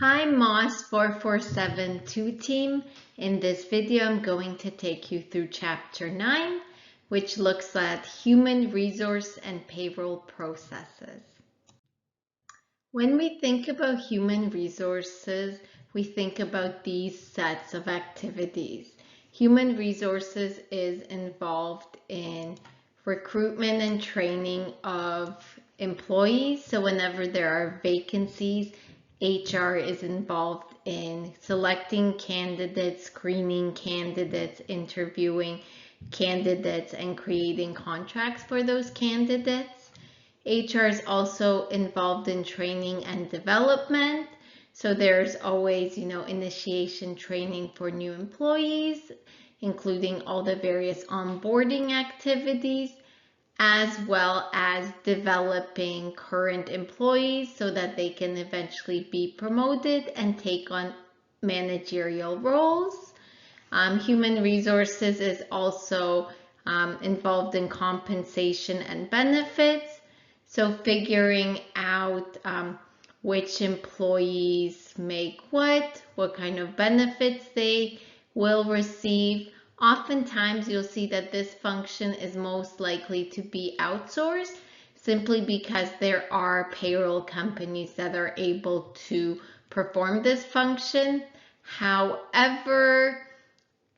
Hi Moss 4472 team. In this video, I'm going to take you through chapter 9, which looks at human resource and payroll processes. When we think about human resources, we think about these sets of activities. Human resources is involved in recruitment and training of employees. So whenever there are vacancies, HR is involved in selecting candidates, screening candidates, interviewing candidates, and creating contracts for those candidates. HR is also involved in training and development. So there's always, initiation training for new employees, including all the various onboarding activities, as well as developing current employees so that they can eventually be promoted and take on managerial roles. Human resources is also involved in compensation and benefits. So figuring out which employees make what kind of benefits they will receive. Oftentimes you'll see that this function is most likely to be outsourced simply because there are payroll companies that are able to perform this function. However,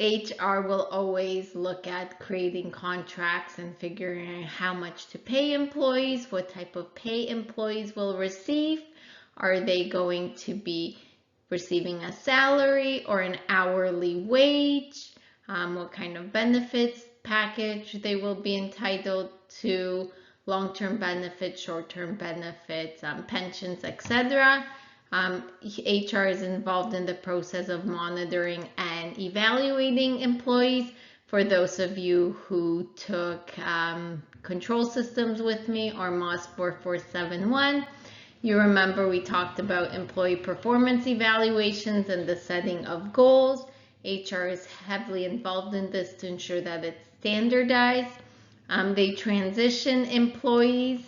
HR will always look at creating contracts and figuring out how much to pay employees, what type of pay employees will receive. Are they going to be receiving a salary or an hourly wage? What kind of benefits package they will be entitled to, long-term benefits, short-term benefits, pensions, etc. HR is involved in the process of monitoring and evaluating employees. For those of you who took control systems with me or MOS 4471, you remember we talked about employee performance evaluations and the setting of goals. HR is heavily involved in this to ensure that it's standardized. They transition employees,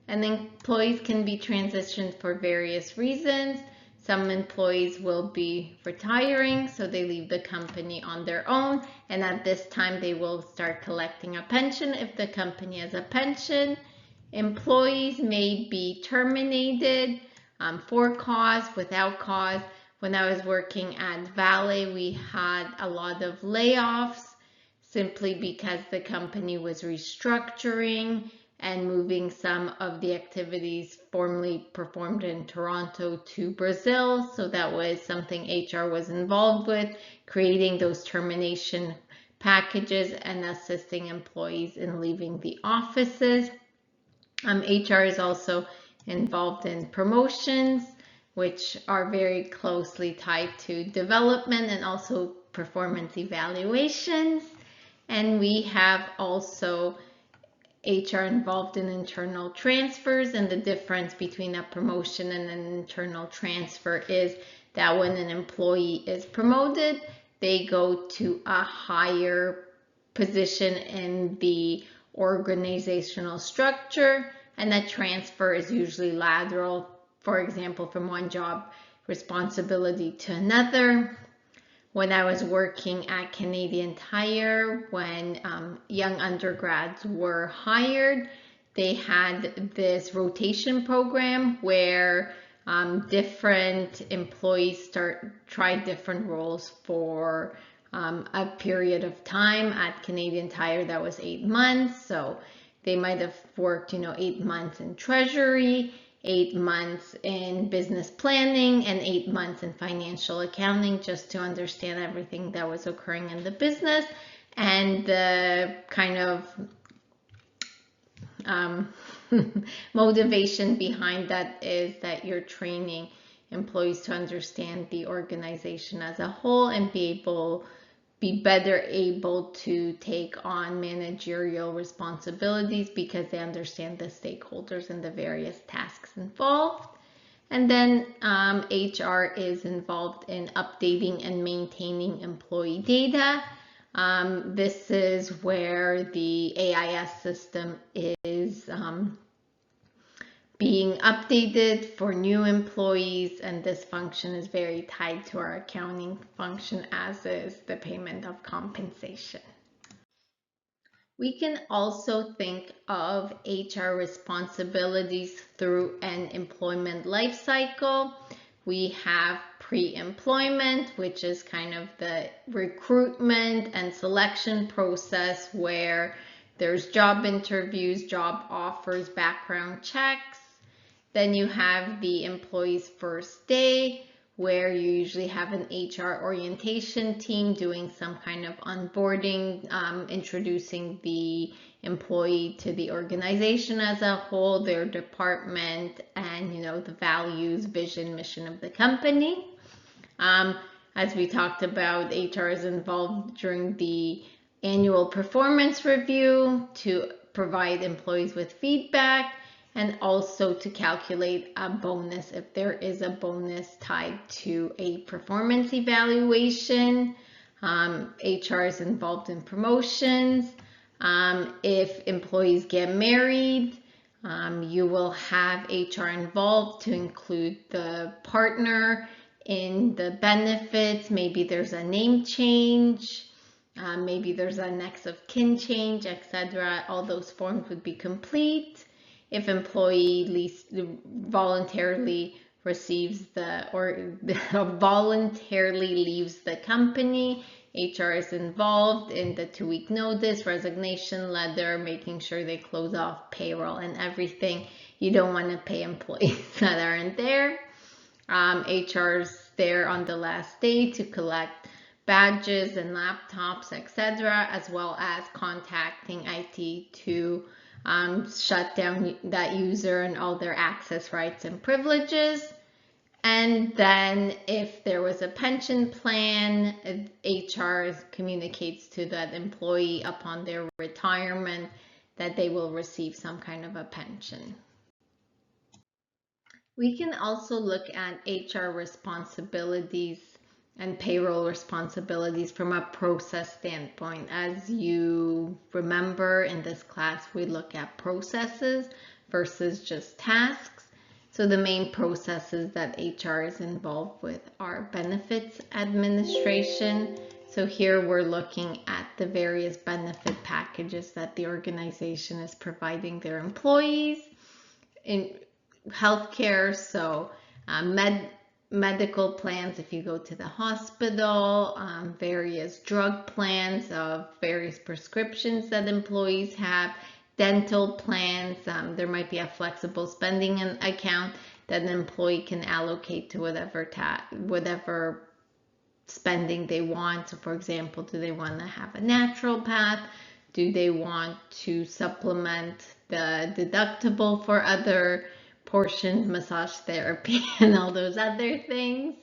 and employees can be transitioned for various reasons. Some employees will be retiring, so they leave the company on their own, and at this time they will start collecting a pension if the company has a pension. Employees may be terminated for cause, without cause. When I was working at Vale, we had a lot of layoffs simply because the company was restructuring and moving some of the activities formerly performed in Toronto to Brazil. So that was something HR was involved with, creating those termination packages and assisting employees in leaving the offices. HR is also involved in promotions, which are very closely tied to development and also performance evaluations. And we have also HR involved in internal transfers, and the difference between a promotion and an internal transfer is that when an employee is promoted, they go to a higher position in the organizational structure, and that transfer is usually lateral, for example, from one job responsibility to another. When I was working at Canadian Tire, when young undergrads were hired, they had this rotation program where different employees try different roles for a period of time. At Canadian Tire, that was 8 months, so they might have worked 8 months in treasury, 8 months in business planning, and 8 months in financial accounting, just to understand everything that was occurring in the business. And the kind of motivation behind that is that you're training employees to understand the organization as a whole and be better able to take on managerial responsibilities because they understand the stakeholders and the various tasks involved. And then HR is involved in updating and maintaining employee data. This is where the AIS system is being updated for new employees, and this function is very tied to our accounting function, as is the payment of compensation. We can also think of HR responsibilities through an employment life cycle. We have pre-employment, which is kind of the recruitment and selection process where there's job interviews, job offers, background checks. Then you have the employee's first day, where you usually have an HR orientation team doing some kind of onboarding, introducing the employee to the organization as a whole, their department, and the values, vision, mission of the company. As we talked about, HR is involved during the annual performance review to provide employees with feedback, and also to calculate a bonus if there is a bonus tied to a performance evaluation. HR is involved in promotions. If employees get married, you will have HR involved to include the partner in the benefits. Maybe there's a name change, maybe there's a next of kin change, etc. All those forms would be complete. If employee voluntarily voluntarily leaves the company, HR is involved in the 2-week notice, resignation letter, making sure they close off payroll and everything. You don't want to pay employees that aren't there. HR's there on the last day to collect badges and laptops, etc., as well as contacting IT to shut down that user and all their access rights and privileges. And then if there was a pension plan, HR communicates to that employee upon their retirement that they will receive some kind of a pension. We can also look at HR responsibilities and payroll responsibilities from a process standpoint. As you remember, in this class, we look at processes versus just tasks. So the main processes that HR is involved with are benefits administration. So here we're looking at the various benefit packages that the organization is providing their employees. In healthcare, so medical plans if you go to the hospital, various drug plans of various prescriptions that employees have, dental plans, there might be a flexible spending account that an employee can allocate to whatever spending they want. So for example, do they want to have a natural path? Do they want to supplement the deductible for other portions, massage therapy, and all those other things?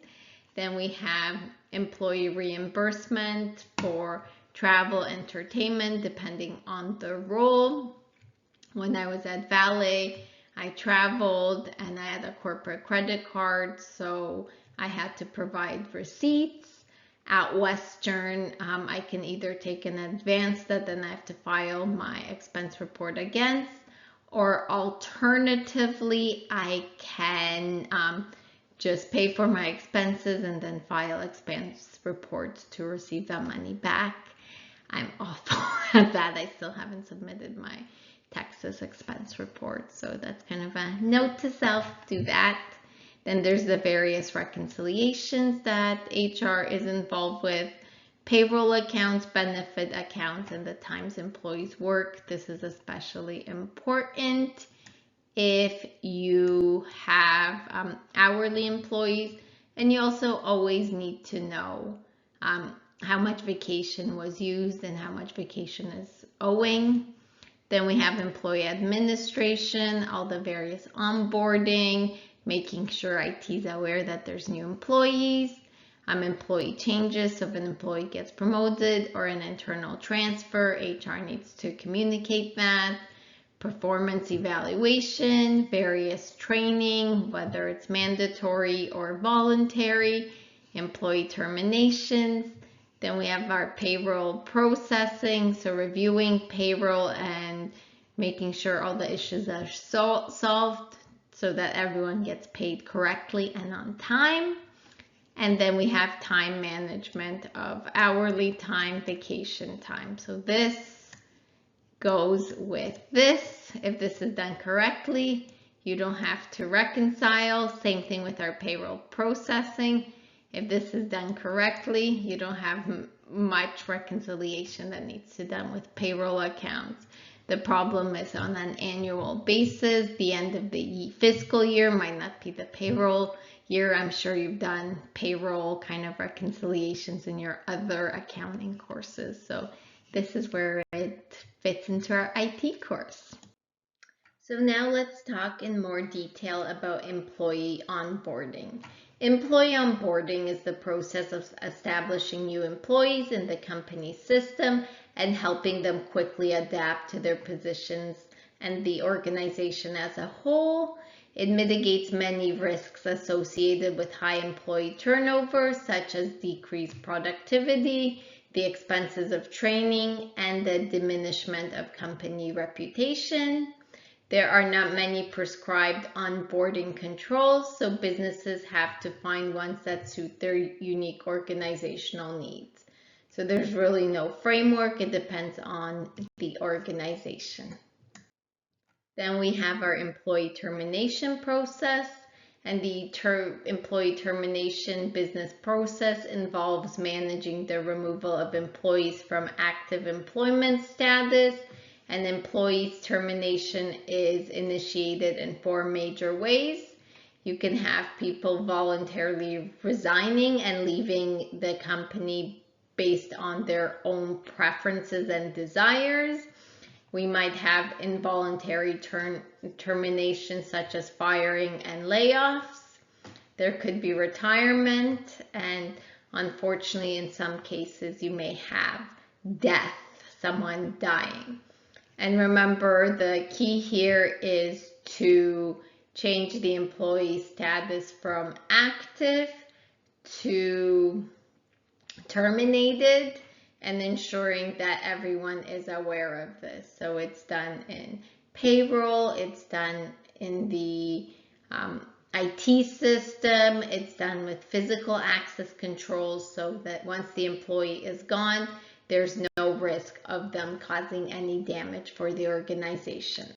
Then we have employee reimbursement for travel, entertainment, depending on the role. When I was at Valet, I traveled and I had a corporate credit card, so I had to provide receipts. At Western, I can either take an advance that then I have to file my expense report against, or alternatively, I can just pay for my expenses and then file expense reports to receive that money back. I'm awful at that. I still haven't submitted my Texas expense report, so that's kind of a note to self, do that. Then there's the various reconciliations that HR is involved with, payroll accounts, benefit accounts, and the times employees work. This is especially important if you have hourly employees, and you also always need to know how much vacation was used and how much vacation is owing. Then we have employee administration, all the various onboarding, making sure IT is aware that there's new employees, employee changes. So if an employee gets promoted or an internal transfer, HR needs to communicate that. Performance evaluation, various training, whether it's mandatory or voluntary, employee terminations. Then we have our payroll processing, so reviewing payroll and making sure all the issues are solved so that everyone gets paid correctly and on time. And then we have time management of hourly time, vacation time. So this goes with this. If this is done correctly, you don't have to reconcile. Same thing with our payroll processing. If this is done correctly, you don't have much reconciliation that needs to be done with payroll accounts. The problem is on an annual basis. The end of the fiscal year might not be the payroll year. I'm sure you've done payroll kind of reconciliations in your other accounting courses. So this is where it fits into our IT course. So now let's talk in more detail about employee onboarding. Employee onboarding is the process of establishing new employees in the company's system and helping them quickly adapt to their positions and the organization as a whole. It mitigates many risks associated with high employee turnover, such as decreased productivity, the expenses of training, and the diminishment of company reputation. There are not many prescribed onboarding controls, so businesses have to find ones that suit their unique organizational needs. So there's really no framework. It depends on the organization. Then we have our employee termination process, and the employee termination business process involves managing the removal of employees from active employment status. An employee's termination is initiated in 4 major ways. You can have people voluntarily resigning and leaving the company based on their own preferences and desires. We might have involuntary termination, such as firing and layoffs. There could be retirement, and unfortunately, in some cases, you may have death, someone dying. And remember, the key here is to change the employee status from active to terminated, and ensuring that everyone is aware of this. So it's done in payroll, it's done in the IT system, it's done with physical access controls, so that once the employee is gone, there's no risk of them causing any damage for the organization.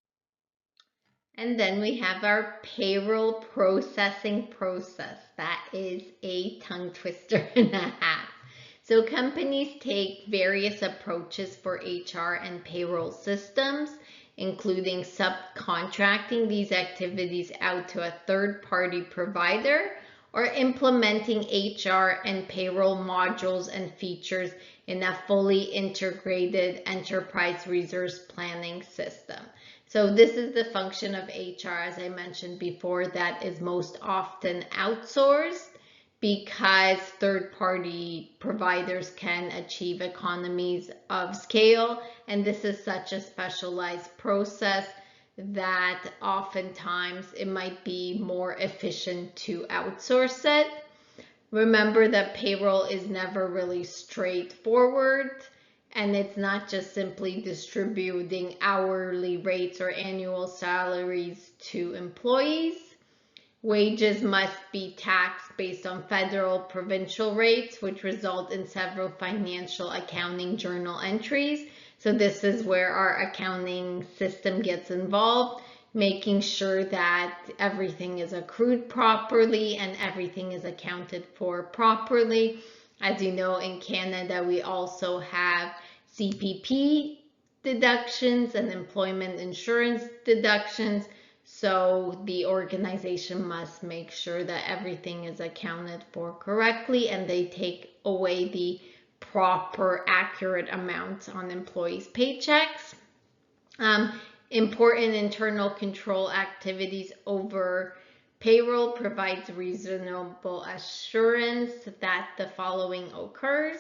And then we have our payroll processing process. That is a tongue twister and a half. So companies take various approaches for HR and payroll systems, including subcontracting these activities out to a third-party provider or implementing HR and payroll modules and features in a fully integrated enterprise resource planning system. So this is the function of HR, as I mentioned before, that is most often outsourced because third-party providers can achieve economies of scale, and this is such a specialized process that oftentimes it might be more efficient to outsource it. Remember that payroll is never really straightforward, and it's not just simply distributing hourly rates or annual salaries to employees. Wages must be taxed based on federal provincial rates, which result in several financial accounting journal entries. So this is where our accounting system gets involved, making sure that everything is accrued properly and everything is accounted for properly. As you know, in Canada, we also have CPP deductions and employment insurance deductions. So the organization must make sure that everything is accounted for correctly and they take away the proper, accurate amounts on employees' paychecks. Important internal control activities over payroll provides reasonable assurance that the following occurs: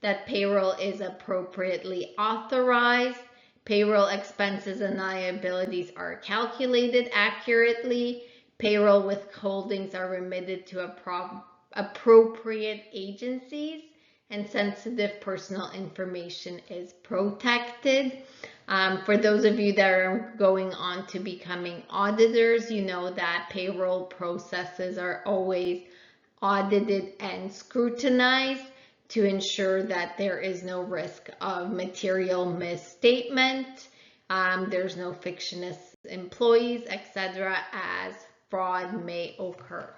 that payroll is appropriately authorized, payroll expenses and liabilities are calculated accurately, payroll withholdings are remitted to appropriate agencies, and sensitive personal information is protected. For those of you that are going on to becoming auditors, you know that payroll processes are always audited and scrutinized to ensure that there is no risk of material misstatement. There's no fictitious employees, etc., as fraud may occur.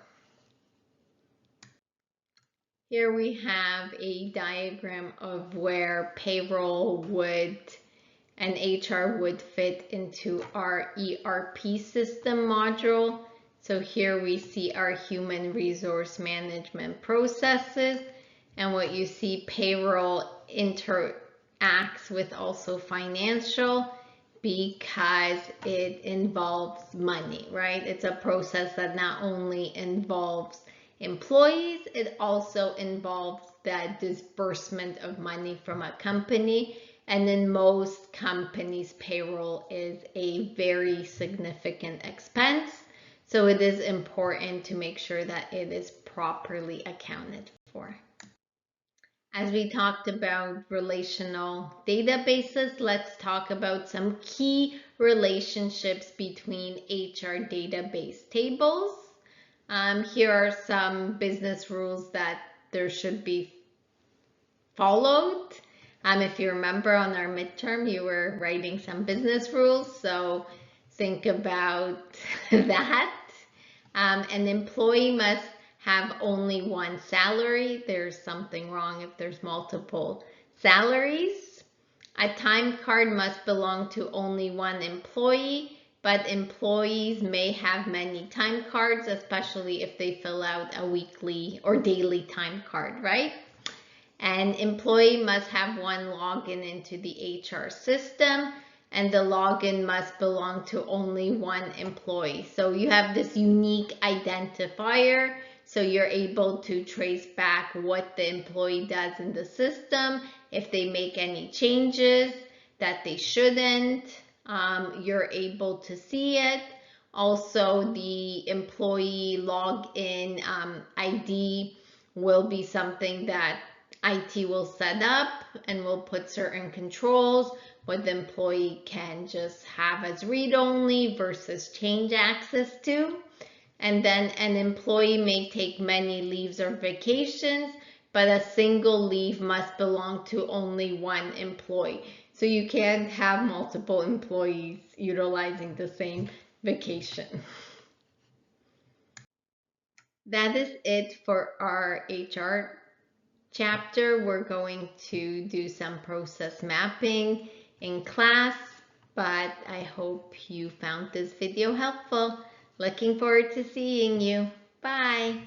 Here we have a diagram of where payroll and HR would fit into our ERP system module. So here we see our human resource management processes, and what you see, payroll interacts with also financial because it involves money, right? It's a process that not only involves employees, it also involves the disbursement of money from a company. And in most companies, payroll is a very significant expense. So it is important to make sure that it is properly accounted for. As we talked about relational databases, let's talk about some key relationships between HR database tables. Here are some business rules that there should be followed. If you remember on our midterm, you were writing some business rules, so think about that. An employee must have only one salary. There's something wrong if there's multiple salaries. A time card must belong to only one employee, but employees may have many time cards, especially if they fill out a weekly or daily time card, right? An employee must have one login into the HR system, and the login must belong to only one employee. So you have this unique identifier, so you're able to trace back what the employee does in the system. If they make any changes that they shouldn't, you're able to see it. Also, the employee login ID will be something that IT will set up and will put certain controls what the employee can just have as read-only versus change access to. And then an employee may take many leaves or vacations, but a single leave must belong to only one employee. So you can't have multiple employees utilizing the same vacation. That is it for our HR chapter. We're going to do some process mapping in class, but I hope you found this video helpful. Looking forward to seeing you. Bye.